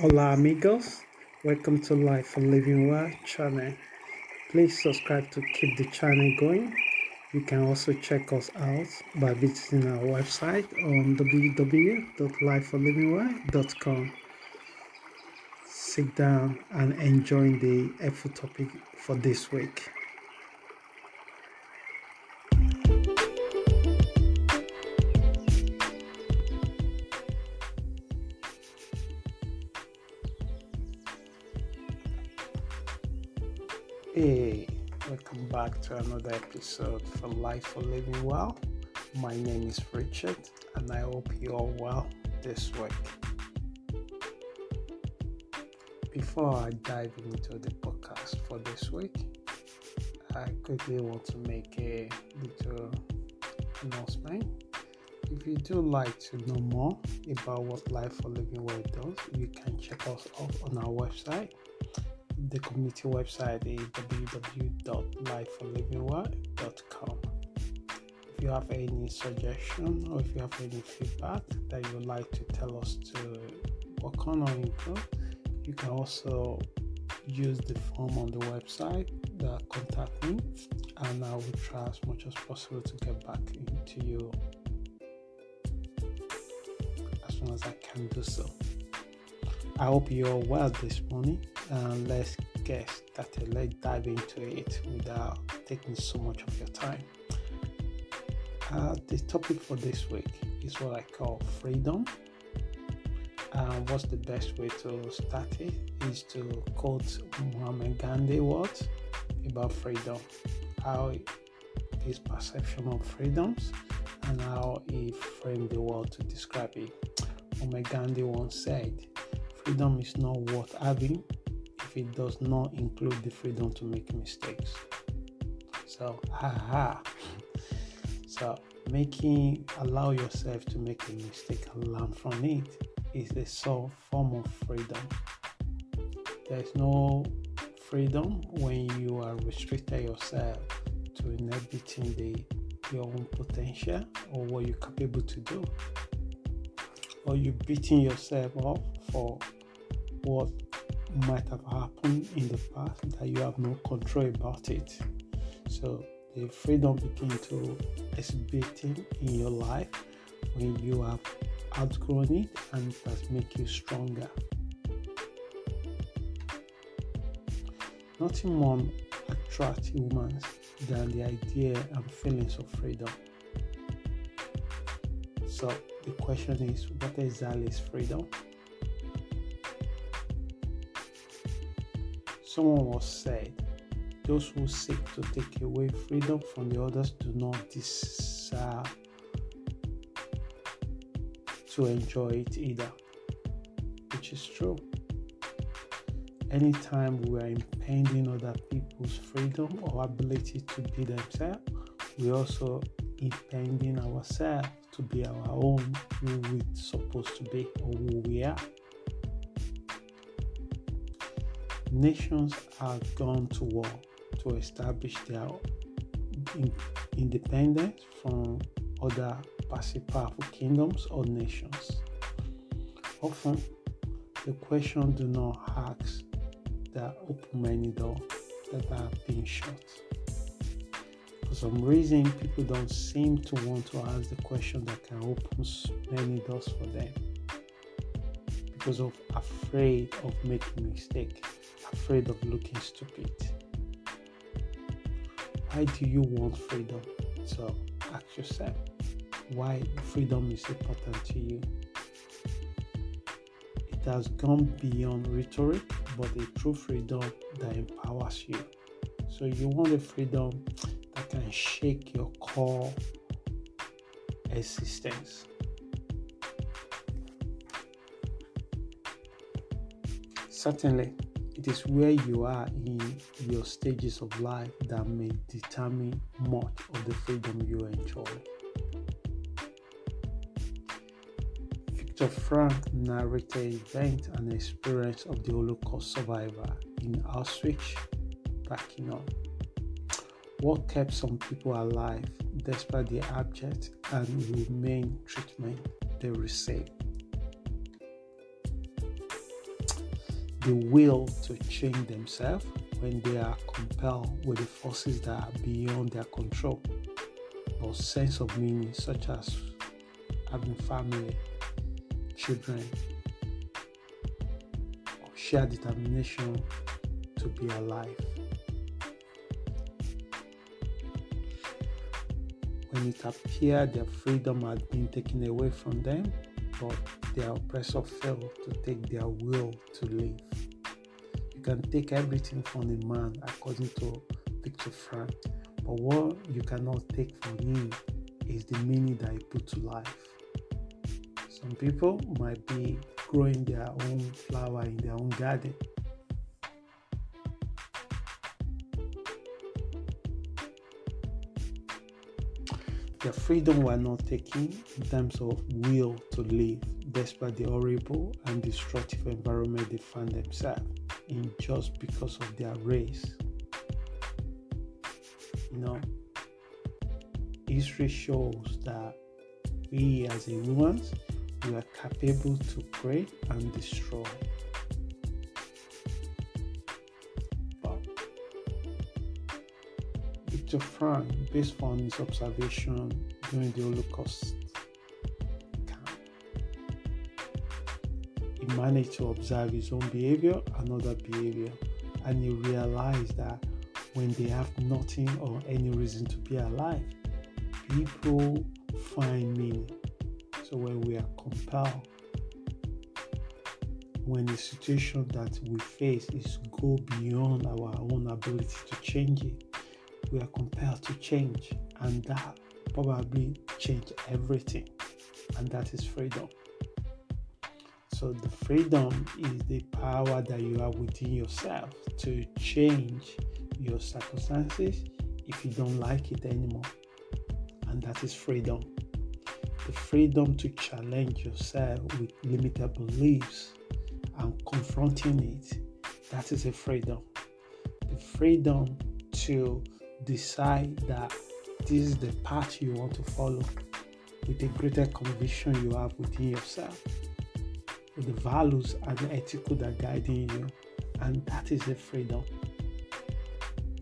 Hola amigos, welcome to Life for Living Well channel. Please subscribe to keep the channel going. You can also check us out by visiting our website on www.lifeforlivingwell.com. Sit down and enjoy the helpful topic for this week. Hey, welcome back to another episode for Life for Living Well. My name is Richard, and I hope you're all well this week. Before I dive into the podcast for this week, I quickly want to make a little announcement. If you do like to know more about what Life for Living Well does, you can check us out on our website. The community website is www.lifeforlivingwell.com. If you have any suggestion or if you have any feedback that you would like to tell us to work on or improve, you can also use the form on the website that contact me, and I will try as much as possible to get back to you as soon as I can do so. I hope you're well this morning, and let's get started. Let's dive into it without taking so much of your time. The topic for this week is what I call freedom. What's the best way to start it is to quote Muhammad Gandhi words about freedom, how his perception of freedoms and how he framed the world to describe it. Muhammad Gandhi once said, "Freedom is not worth having if it does not include the freedom to make mistakes." So, So, allow yourself to make a mistake and learn from it is a sole form of freedom. There's no freedom when you are restricted yourself to inhibiting your own potential or what you're capable to do, or you beating yourself up for what might have happened in the past that you have no control about it. So the freedom begins to exhibit in your life when you have outgrown it, and it has made you stronger. Nothing more attracts humans than the idea and feelings of freedom. So the question is, what exactly is freedom? Someone once said, "Those who seek to take away freedom from the others do not deserve to enjoy it either," which is true. Anytime we are impeding other people's freedom or ability to be themselves, we also impeding ourselves to be our own, who we're supposed to be or who we are. Nations have gone to war to establish their independence from other passive powerful kingdoms or nations. Often, the question do not ask that open many doors that are being shut. For some reason, people don't seem to want to ask the question that can open many doors for them because of afraid of making a mistake, afraid of looking stupid. Why do you want freedom? So ask yourself why freedom is important to you. It has gone beyond rhetoric, but a true freedom that empowers you. So you want a freedom that can shake your core existence. Certainly, it is where you are in your stages of life that may determine much of the freedom you enjoy. Viktor Frankl narrated event and experience of the Holocaust survivor in Auschwitz, backing up what kept some people alive despite the abject and inhumane treatment they received. the will to change themselves when they are compelled with the forces that are beyond their control, or sense of meaning, such as having family, children, or sheer determination to be alive. When it appeared their freedom had been taken away from them, but their oppressor failed to take their will to live. You can take everything from a man, according to Viktor Frankl, but what you cannot take from him is the meaning that he put to life. Some people might be growing their own flower in their own garden. Their freedom were not taken in terms of will to live, despite the horrible and destructive environment they found themselves in, just because of their race. History shows that we as humans, we are capable to create and destroy. But Viktor Frankl, based on his observation during the Holocaust camp, he managed to observe his own behavior and other behavior, and he realized that when they have nothing or any reason to be alive, people find meaning. So when we are compelled, when the situation that we face is go beyond our own ability to change it, we are compelled to change, and that probably change everything, and that is freedom. So the freedom is the power that you have within yourself to change your circumstances if you don't like it anymore, and that is freedom. The freedom to challenge yourself with limited beliefs and confronting it, that is a freedom. The freedom to decide that this is the path you want to follow with a greater conviction you have within yourself, with the values and the ethical that are guiding you, and that is a freedom.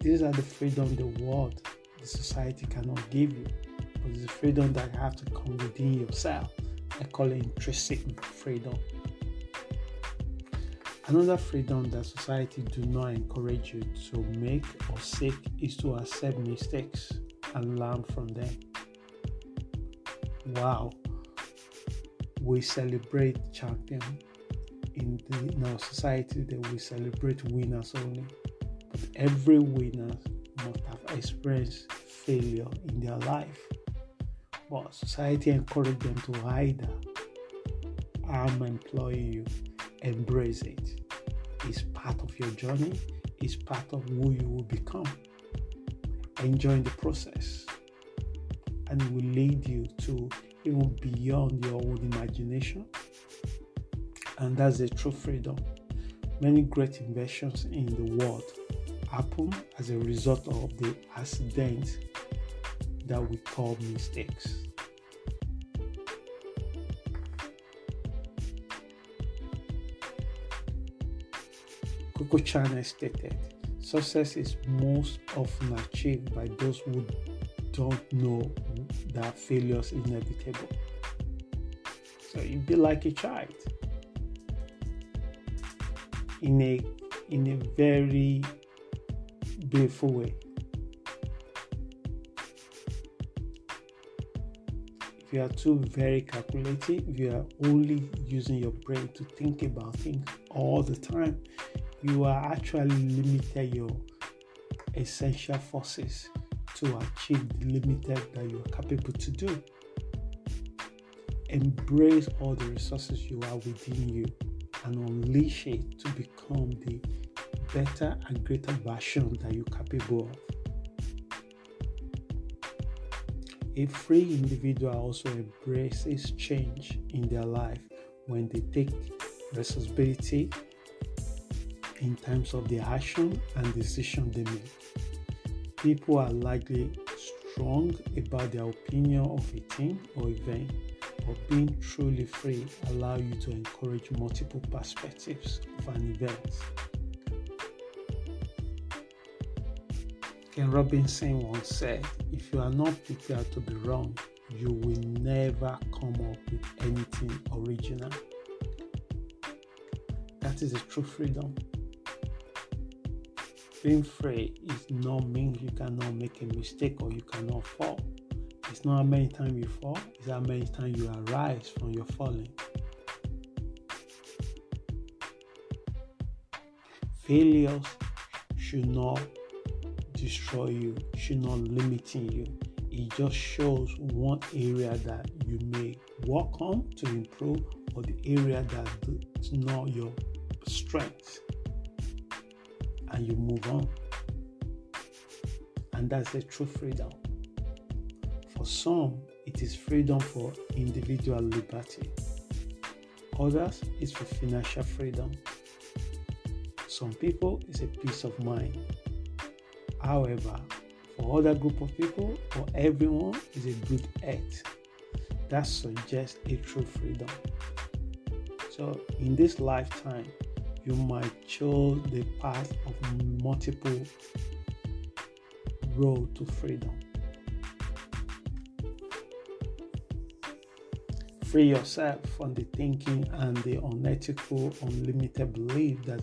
These are the freedom the world, the society cannot give you, but it's the freedom that you have to come within yourself. I call it intrinsic freedom. Another freedom that society do not encourage you to make or seek is to accept mistakes and learn from them. Wow, we celebrate champions in our society, that we celebrate winners only. But every winner must have experienced failure in their life. But society encourages them to either I'm employing you, embrace it. It's part of your journey. It's part of who you will become. Enjoy the process, and it will lead you to even beyond your own imagination. And that's the true freedom. Many great inventions in the world happen as a result of the accidents that we call mistakes. Coco Chanel stated, success is most often achieved by those who don't know that failure is inevitable. So you be like a child in a very beautiful way. If you are too very calculative, if you are only using your brain to think about things all the time, you are actually limiting your essential forces to achieve the limited that you are capable to do. Embrace all the resources you have within you and unleash it to become the better and greater version that you're capable of. A free individual also embraces change in their life when they take responsibility in terms of the action and decision they make. People are likely strong about their opinion of a thing or event, But being truly free allows you to encourage multiple perspectives of an event. Ken Robinson once said, if you are not prepared to be wrong, you will never come up with anything original. That is the true freedom. Being free is not mean you cannot make a mistake or you cannot fall. It's not how many times you fall, it's how many times you arise from your falling. Failures should not destroy you, should not limit you. It just shows one area that you may work on to improve, or the area that is not your strength, and you move on. And that's the true freedom. For some, it is freedom for individual liberty. Others, it's for financial freedom. Some people, it's a peace of mind. However, for other group of people or everyone, is a good health. That suggests a true freedom. So in this lifetime, you might choose the path of multiple road to freedom. Free yourself from the thinking and the unethical, unlimited belief that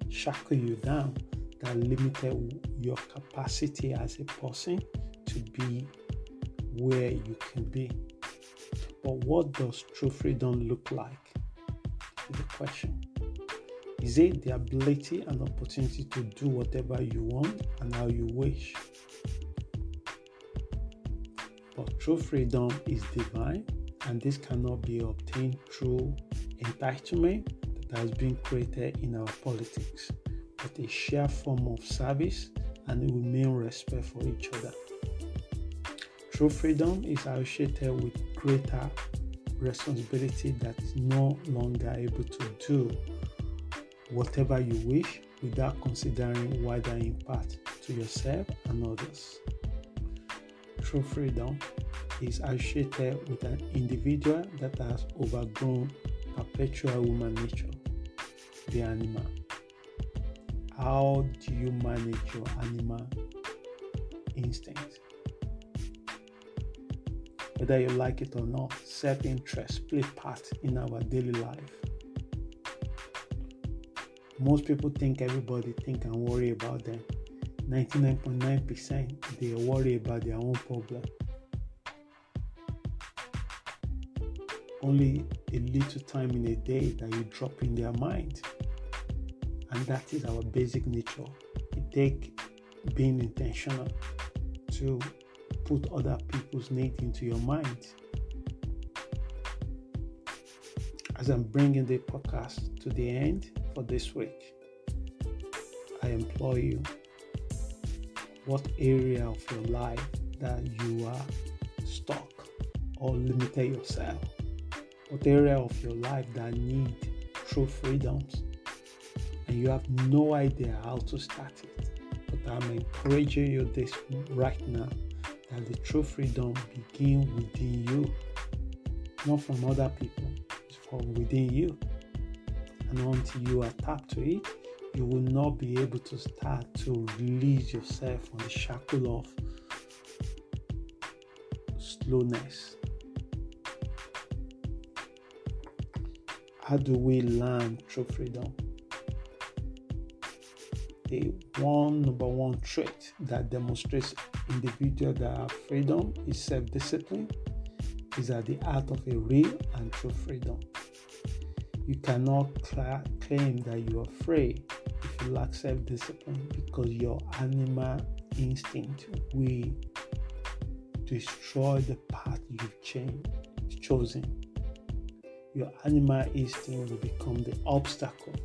shackle you down, that limited your capacity as a person to be where you can be. But what does true freedom look like? Is the question. Is it the ability and opportunity to do whatever you want and how you wish? But true freedom is divine, and this cannot be obtained through entitlement that has been created in our politics, but a shared form of service and a remaining respect for each other. True freedom is associated with greater responsibility that is no longer able to do whatever you wish without considering wider impact to yourself and others. True freedom is associated with an individual that has overgrown perpetual human nature, the animal. How do you manage your animal instinct? Whether you like it or not, self-interest plays part in our daily life. Most people think everybody think and worry about them. 99.9% they worry about their own problem. Only a little time in a day that you drop in their mind. And that is our basic nature. It takes being intentional to put other people's needs into your mind. As I'm bringing the podcast to the end for this week, I implore you, what area of your life that you are stuck or limited yourself? What area of your life that need true freedoms and you have no idea how to start it? But I'm encouraging you this right now, that the true freedom begins within you, not from other people. It's from within you. And until you are tapped to it, you will not be able to start to release yourself from the shackle of slowness. How do we learn true freedom? The number one trait that demonstrates individuals that have freedom is self-discipline. Is at the heart of a real and true freedom. You cannot claim that you are free if you lack self-discipline, because your animal instinct will destroy the path you've chosen. Your animal instinct will become the obstacle.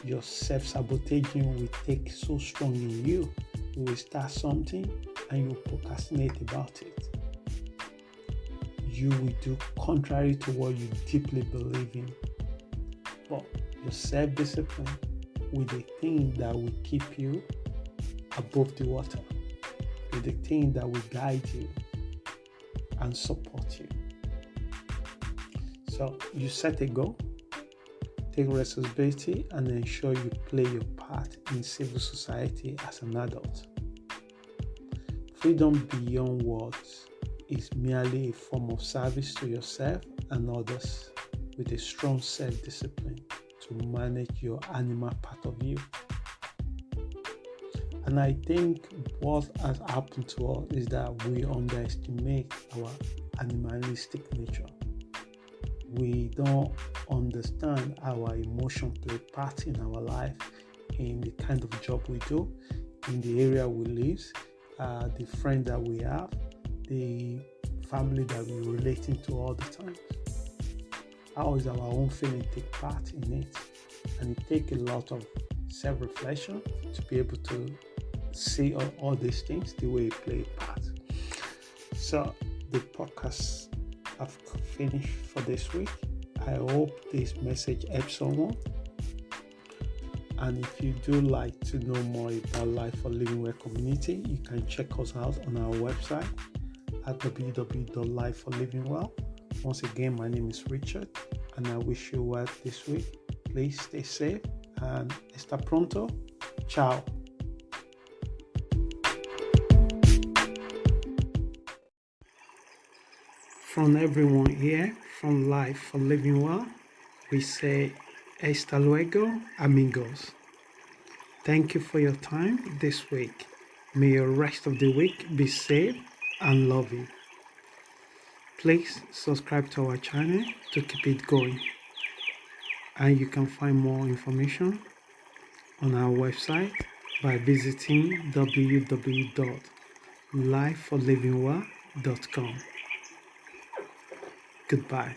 Your self-sabotaging will take so strong in you. You will start something and you will procrastinate about it. You will do contrary to what you deeply believe in. But your self-discipline will be the thing that will keep you above the water, be the thing that will guide you and support you. So you set a goal, take responsibility, and ensure you play your part in civil society as an adult. Freedom beyond words is merely a form of service to yourself and others with a strong self-discipline to manage your animal part of you. And I think what has happened to us is that we underestimate our animalistic nature. We don't understand our emotion play part in our life, in the kind of job we do, in the area we live, the friend that we have, the family that we're relating to all the time. How is our own feeling take part in it? And it takes a lot of self-reflection to be able to see all these things the way it play a part. So the podcast I've finished for this week. I hope this message helps someone. And if you do like to know more about Life for Living Well community, you can check us out on our website at www.lifeforlivingwell. Once again, my name is Richard, and I wish you well this week. Please stay safe and hasta pronto. Ciao. From everyone here from Life for Living Well, we say hasta luego, amigos. Thank you for your time this week. May your rest of the week be safe and loving. Please subscribe to our channel to keep it going. And you can find more information on our website by visiting www.lifeforlivingwell.com. Goodbye.